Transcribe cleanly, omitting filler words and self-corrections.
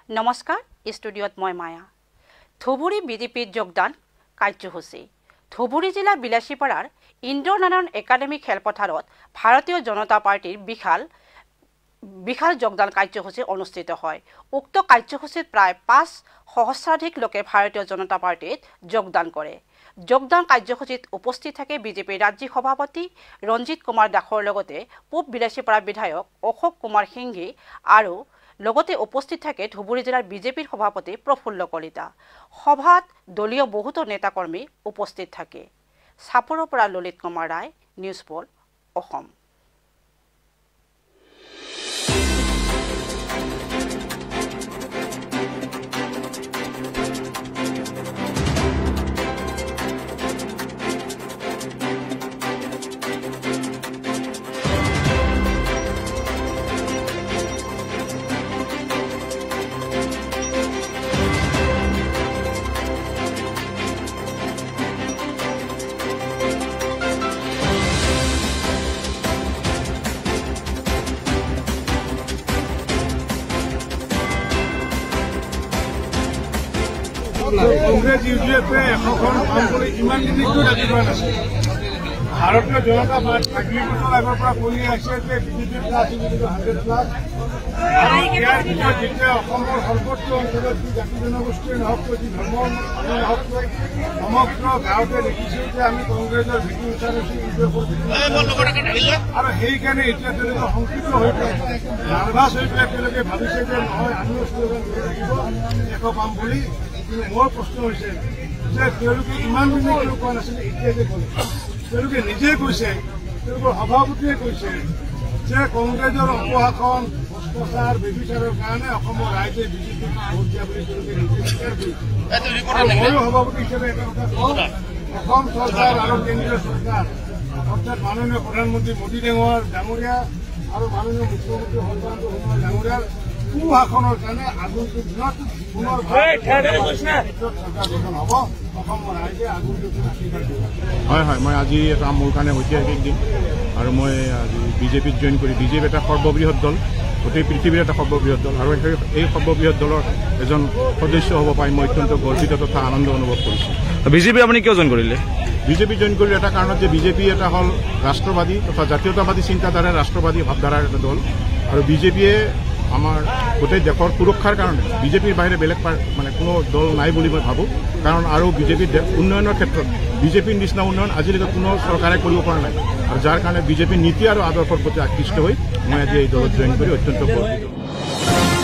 নমস্কাৰ ষ্টুডিঅ'ত মই মায়া ধুবুৰী বিজেপিৰ যোগদান কাৰ্যসূচী ধুবুৰী জিলাৰ বিলাসীপাৰাৰ ইন্দ্ৰনাৰায়ণ একাডেমী খেলপথাৰত ভাৰতীয় জনতা পাৰ্টিৰ বিশাল যোগদান কাৰ্যসূচী অনুষ্ঠিত হয়। উক্ত কাৰ্যসূচীত প্ৰায় ৫ সহস্ৰাধিক লোকে ভাৰতীয় জনতা পাৰ্টিত যোগদান কৰে। যোগদান কাৰ্যসূচীত উপস্থিত থাকে বিজেপিৰ ৰাজ্যিক সভাপতি ৰঞ্জিত কুমাৰ দাসৰ লগতে পূব বিলাসীপাৰা বিধায়ক অশোক কুমাৰ সিংঘি আৰু লগতে উপস্থিত থাকে ধুবুৰী জিলাৰ বিজেপিৰ সভাপতি প্ৰফুল্ল কলিতা। সভাত দলীয় বহুতো নেতাকৰ্মী উপস্থিত থাকে। চাপৰৰ পৰা ললিত কুমাৰ ৰায়, নিউজ পোল, অসম। কংগ্ৰেছ ইউডিএফে এখন কাম কৰি ইমান দিনটো লাগি যোৱা নাছিল। ভাৰতীয় জনতা পাৰ্টি আগৰ পৰা কৰি আছে যে বিজেপিৰ প্লাছ 100+ আৰু ইয়াৰ ভিতৰত যেতিয়া অসমৰ সৰ্বত্ৰ অঞ্চলত যি জাতি জনগোষ্ঠীয়ে নহওক যি ধৰ্মৰ নহওক সমগ্ৰ গাঁৱতে দেখিছোঁ যে আমি কংগ্ৰেছৰ ভেটি উঠা গৈছো ইউডিএফৰ আৰু সেইকাৰণে এতিয়া তেওঁলোকে সংকীৰ্ণ হৈ পেলাই নাৰ্ভাছ হৈ পেলাই তেওঁলোকে ভাবিছে যে নহয় আমিও শ্লোগান ধৰি থাকিব একো কাম বুলি। মোৰ প্ৰশ্ন হৈছে যে তেওঁলোকে ইমান দিনে কিয় কোৱা নাছিল, এতিয়া যে ক'লে তেওঁলোকে নিজে কৈছে, তেওঁলোকৰ সভাপতিয়ে কৈছে যে কংগ্ৰেছৰ অপশাসন ভ্ৰষ্টাচাৰ ব্যভিচাৰৰ কাৰণে অসমৰ ৰাইজে বিজেপিক ভোট দিয়া বুলি তেওঁলোকে নিজে স্বীকাৰ কৰিছে। আৰু ময়ো সভাপতি হিচাপে এটা কথা কওঁ, অসম চৰকাৰ আৰু কেন্দ্ৰীয় চৰকাৰ অৰ্থাৎ মাননীয় প্ৰধানমন্ত্ৰী মোদী ডাঙৰীয়া আৰু মাননীয় মুখ্যমন্ত্ৰী সৰ্বানন্দ সোণোৱাল ডাঙৰীয়াৰ সুশাসনৰ কাৰণে আগন্তুক দিনত পুনৰ চৰকাৰ গঠন হ'ব। অসমৰ ৰাইজে আগন্তুক স্বীকাৰ কৰিব। হয়, মই আজি এটা মোৰ কাৰণে ঐতিহাসিক দিন আৰু মই আজি বিজেপিত জইন কৰি বিজেপি এটা সৰ্ববৃহৎ দল, গোটেই পৃথিৱীৰ এটা সৰ্ববৃহৎ দল আৰু এই সৰ্ববৃহৎ দলৰ এজন সদস্য হ'ব পাই মই অত্যন্ত গৰ্বিত তথা আনন্দ অনুভৱ কৰিছোঁ। বিজেপি আপুনি কিয় জইন কৰিলে? বিজেপি জইন কৰিলে এটা কাৰণত যে বিজেপি এটা হ'ল ৰাষ্ট্ৰবাদী তথা জাতীয়তাবাদী চিন্তাধাৰাৰ ৰাষ্ট্ৰবাদী ভাৱধাৰাৰ এটা দল আৰু বিজেপিয়ে আমাৰ গোটেই দেশৰ সুৰক্ষাৰ কাৰণে বিজেপিৰ বাহিৰে বেলেগ মানে কোনো দল নাই বুলি মই ভাবোঁ। কাৰণ আৰু বিজেপিৰ উন্নয়নৰ ক্ষেত্ৰত বিজেপিৰ নিচিনা উন্নয়ন আজিলৈকে কোনো চৰকাৰে কৰিব পৰা নাই আৰু যাৰ কাৰণে বিজেপিৰ নীতি আৰু আদৰ্শৰ প্ৰতি আকৃষ্ট হৈ মই আজি এই দলত জইন কৰি অত্যন্ত গৰ্বিত।